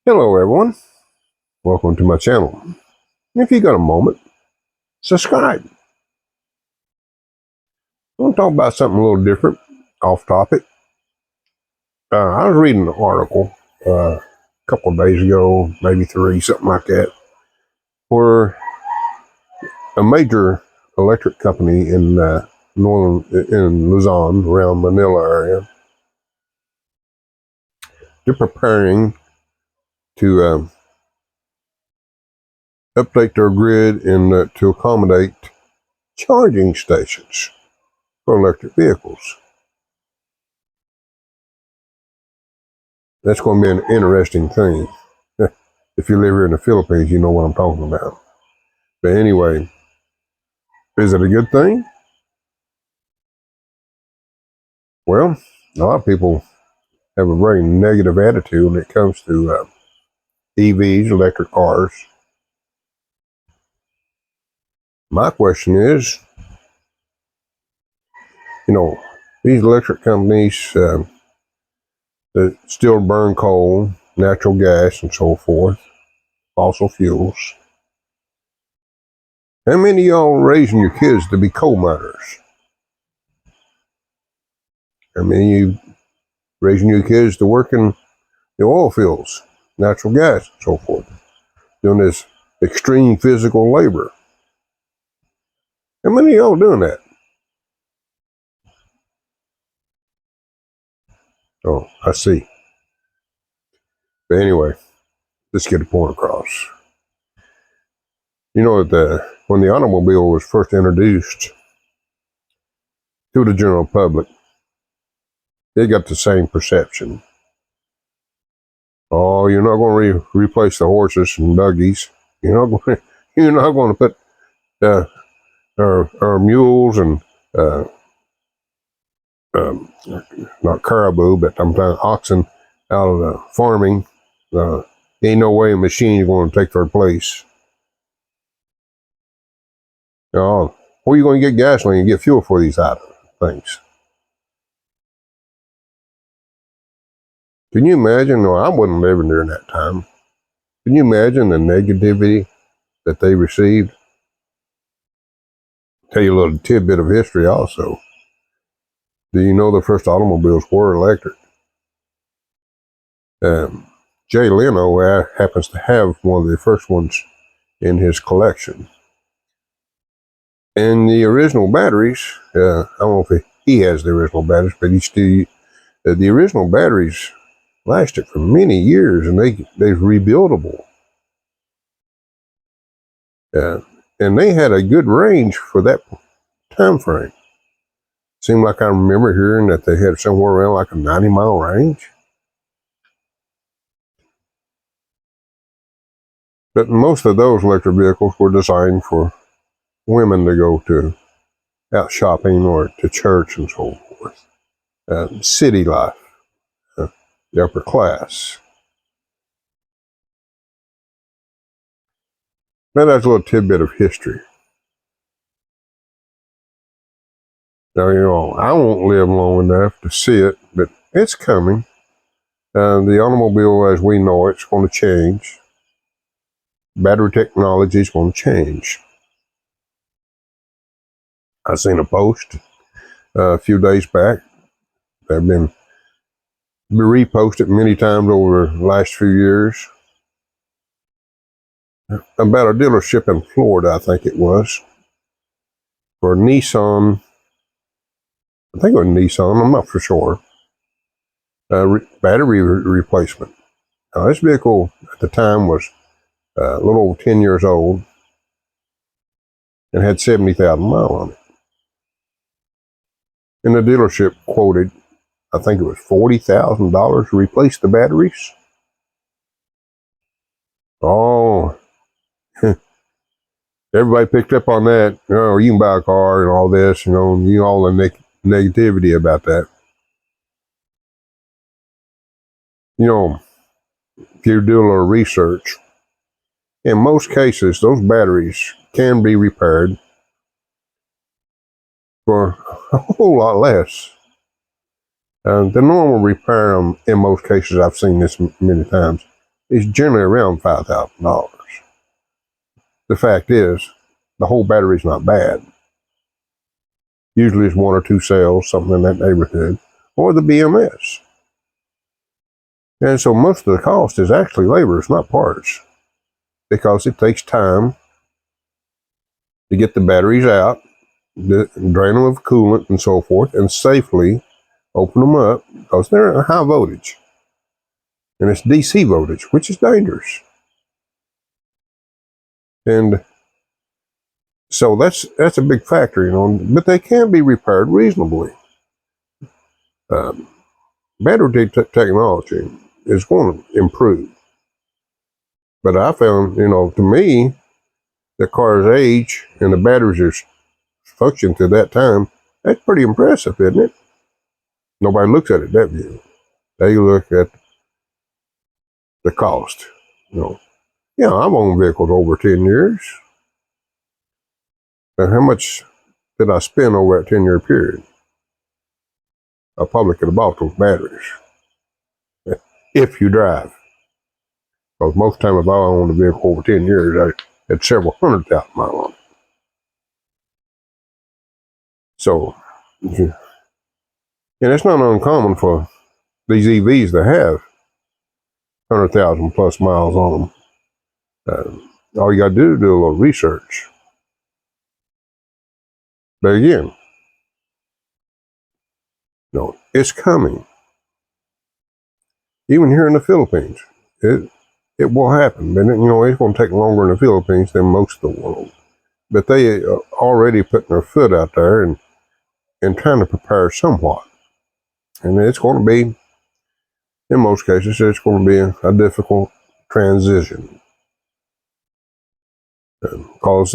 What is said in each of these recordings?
Hello everyone, welcome to my channel. If you got a moment, subscribe. I want to talk about something a little different, off topic. I was reading an article a couple of days ago, maybe three, something like that, where a major electric company in Luzon, around Manila area, they're preparing to update their grid and to accommodate charging stations for electric vehicles. That's going to be an interesting thing. If you live here in the Philippines, you know what I'm talking about. But anyway, is it a good thing? Well, a lot of people have a very negative attitude when it comes to EVs, electric cars. My question is, these electric companies that still burn coal, natural gas, and so forth, fossil fuels. How many of y'all raising your kids to be coal miners? How many of you raising your kids to work in the oil fields, natural gas, and so forth, doing this extreme physical labor? How many of y'all doing that? Oh, I see. But anyway, let's get the point across. You know that when the automobile was first introduced to the general public, they got the same perception. Oh, you're not going to replace the horses and buggies. You're not going to put our mules and not caribou, but I'm talking oxen out of the farming. Ain't no way a machine is going to take their place. Oh, where are you going to get gasoline and get fuel for these things? Can you imagine? No, I wasn't living during that time. Can you imagine the negativity that they received? Tell you a little tidbit of history also. Do you know the first automobiles were electric? Jay Leno happens to have one of the first ones in his collection. And the original batteries, I don't know if he has the original batteries, but the original batteries lasted for many years, and they're rebuildable. And they had a good range for that time frame. Seemed like I remember hearing that they had somewhere around like a 90-mile range. But most of those electric vehicles were designed for women to go to out shopping or to church and so forth. City life, the upper class. Now that's a little tidbit of history. Now, I won't live long enough to see it, but it's coming. The automobile as we know it's going to change. Battery technology is going to change. I seen a post a few days back. They've been reposted many times over the last few years about a dealership in Florida, I think it was, for Nissan. I think it was Nissan, I'm not for sure. Battery replacement. Now, this vehicle at the time was a little over 10 years old and had 70,000 miles on it. And the dealership quoted, I think it was $40,000 to replace the batteries. Oh, everybody picked up on that. You can buy a car and all this, all the negativity about that. If you do a little research, in most cases, those batteries can be repaired for a whole lot less. The normal repair, in most cases, I've seen this many times, is generally around $5,000. The fact is, the whole battery's not bad. Usually it's one or two cells, something in that neighborhood, or the BMS. And so most of the cost is actually labor, it's not parts, because it takes time to get the batteries out, drain them of coolant and so forth, and safely open them up, because they're high voltage. And it's DC voltage, which is dangerous. And so that's a big factor, but they can be repaired reasonably. Battery technology is going to improve. But I found, to me, the car's age and the batteries are functioning to that time, that's pretty impressive, isn't it? Nobody looks at it that view. They look at the cost. Yeah, I've owned vehicles over 10 years. And how much did I spend over that 10-year period? I probably could have bought those batteries. If you drive. Because most of the time if I owned a vehicle over 10 years, I had several 100,000 miles on it. So, and it's not uncommon for these EVs to have 100,000 plus miles on them. All you got to do is do a little research. But again, it's coming. Even here in the Philippines, it will happen. But it's going to take longer in the Philippines than most of the world. But they are already putting their foot out there and trying to prepare somewhat. And it's going to be, in most cases, it's going to be a difficult transition. Because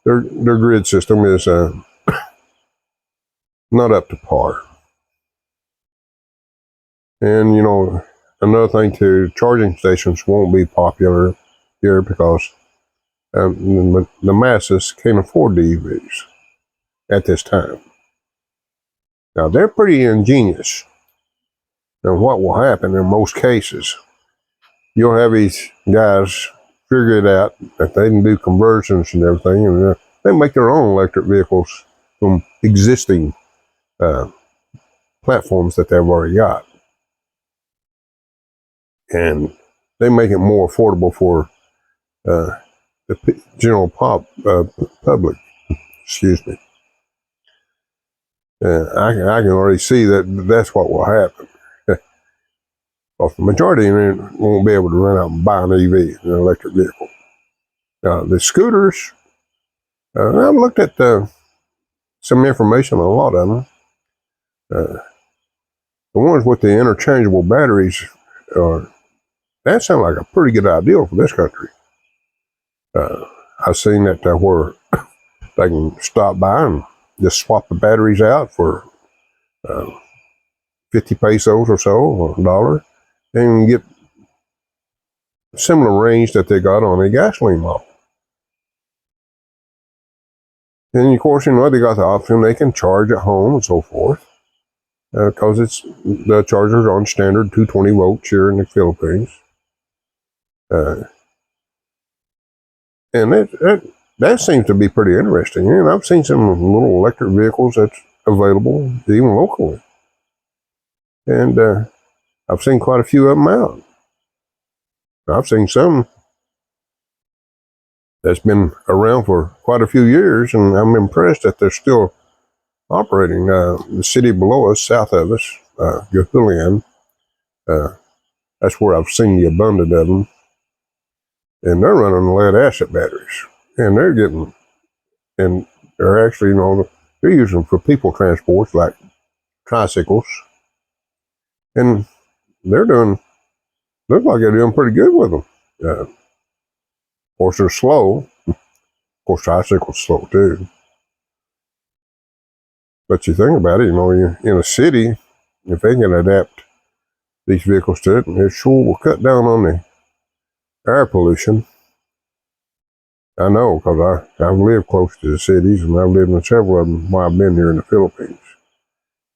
their grid system is not up to par. And, another thing too, charging stations won't be popular here because the masses can't afford the EVs at this time. Now, they're pretty ingenious. And what will happen in most cases, you'll have these guys figure it out that they can do conversions and everything, and they make their own electric vehicles from existing platforms that they've already got. And they make it more affordable for the general public. Excuse me. I can already see that that's what will happen. Because the majority of them won't be able to run out and buy an EV, an electric vehicle. The scooters, I've looked at some information on a lot of them. The ones with the interchangeable batteries, that sounds like a pretty good idea for this country. I've seen that where they can stop by and just swap the batteries out for 50 pesos or so, or $1, and get similar range that they got on a gasoline model. And of course, they got the option they can charge at home and so forth, because the chargers are on standard 220 volts here in the Philippines. And that seems to be pretty interesting. And I've seen some little electric vehicles that's available even locally. And I've seen quite a few of them out. I've seen some that's been around for quite a few years, and I'm impressed that they're still operating. The city below us, south of us, Gahulian, that's where I've seen the abundance of them. And they're running lead acid batteries. And they're actually, they're using them for people transports like tricycles. And look like they're doing pretty good with them. Of course, they're slow. Of course, tricycles slow too. But you think about it, you're in a city, if they can adapt these vehicles to it, it sure will cut down on the air pollution. I know, because I've lived close to the cities, and I've lived in several of them while I've been here in the Philippines.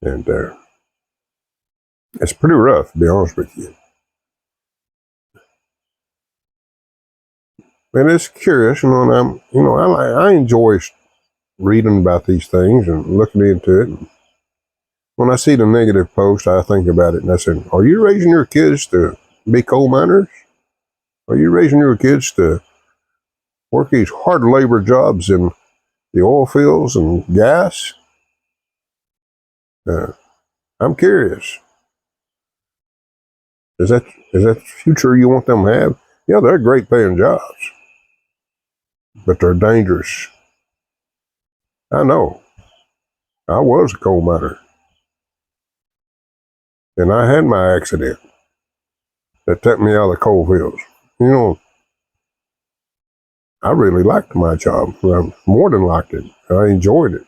And it's pretty rough, to be honest with you. and it's curious, and I enjoy reading about these things and looking into it. And when I see the negative post, I think about it, and I say, "Are you raising your kids to be coal miners? Are you raising your kids to work these hard labor jobs in the oil fields and gas?" I'm curious. Is that the future you want them to have? Yeah, they're great paying jobs, but they're dangerous. I know. I was a coal miner, and I had my accident that took me out of the coal fields. I really liked my job. I more than liked it. I enjoyed it.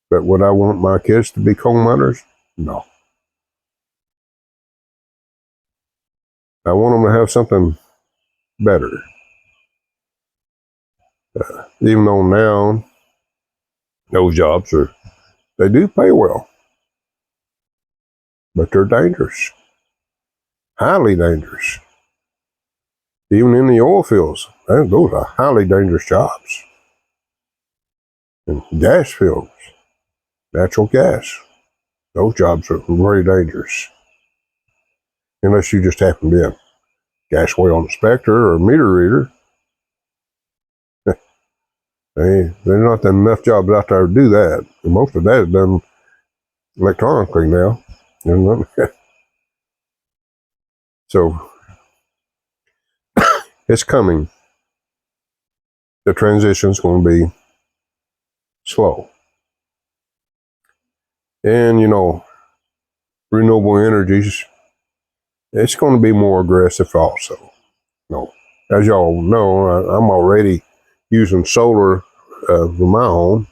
But would I want my kids to be coal miners? No. I want them to have something better. Even though now those jobs they do pay well, but they're dangerous, highly dangerous. Even in the oil fields, those are highly dangerous jobs. And gas fields, natural gas, those jobs are very dangerous. Unless you just happen to be a gas well inspector or a meter reader. There's not enough jobs out there to do that. And most of that is done electronically now. So it's coming. The transition's going to be slow. And, renewable energies, it's going to be more aggressive also. As y'all know, I'm already using solar for my home.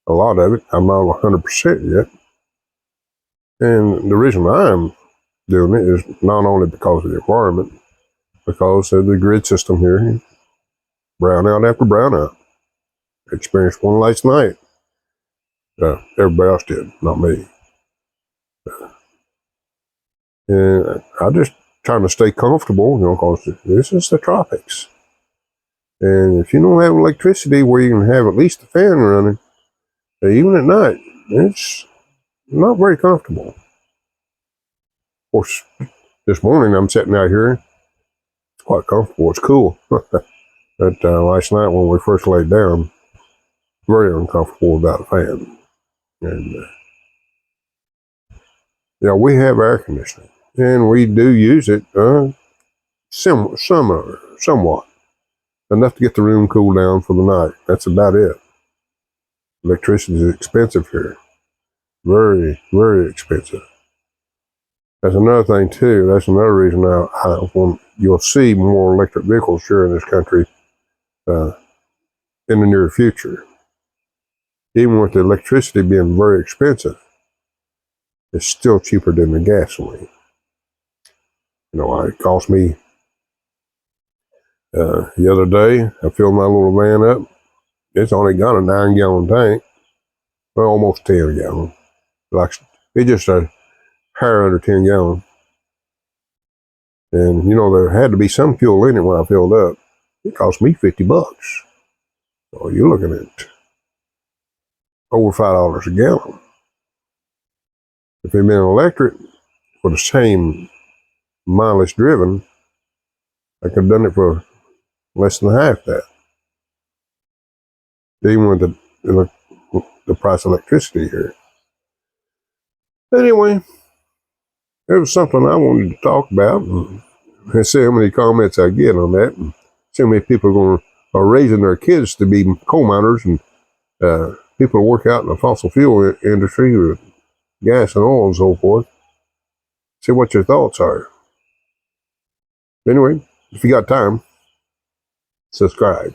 A lot of it. I'm not 100% yet. And the reason I'm doing it is not only because of the environment, because of the grid system here. Brownout after brownout. Experienced one last night. Everybody else did, not me. And I'm just trying to stay comfortable, because this is the tropics. And if you don't have electricity where you can have at least the fan running, even at night, it's not very comfortable. Of course, this morning I'm sitting out here. It's quite comfortable. It's cool. But last night when we first laid down, very uncomfortable without a fan. And we have air conditioning, and we do use it somewhat. Enough to get the room cooled down for the night. That's about it. Electricity is expensive here. Very, very expensive. That's another thing too. That's another reason you'll see more electric vehicles here in this country in the near future. Even with the electricity being very expensive, it's still cheaper than the gasoline. It cost me the other day, I filled my little van up. It's only got a 9-gallon tank. Well, almost 10 gallon. It's just a hair under 10 gallon. And, there had to be some fuel in it when I filled up. It cost me $50. So you're looking at over $5 a gallon. If it'd been electric for the same mileage driven, I could have done it for less than half that. Even with the price of electricity here. Anyway, it was something I wanted to talk about, and see how many comments I get on that, and see how many people are raising their kids to be coal miners, and people who work out in the fossil fuel industry with gas and oil and so forth. See what your thoughts are. Anyway, if you got time, subscribe.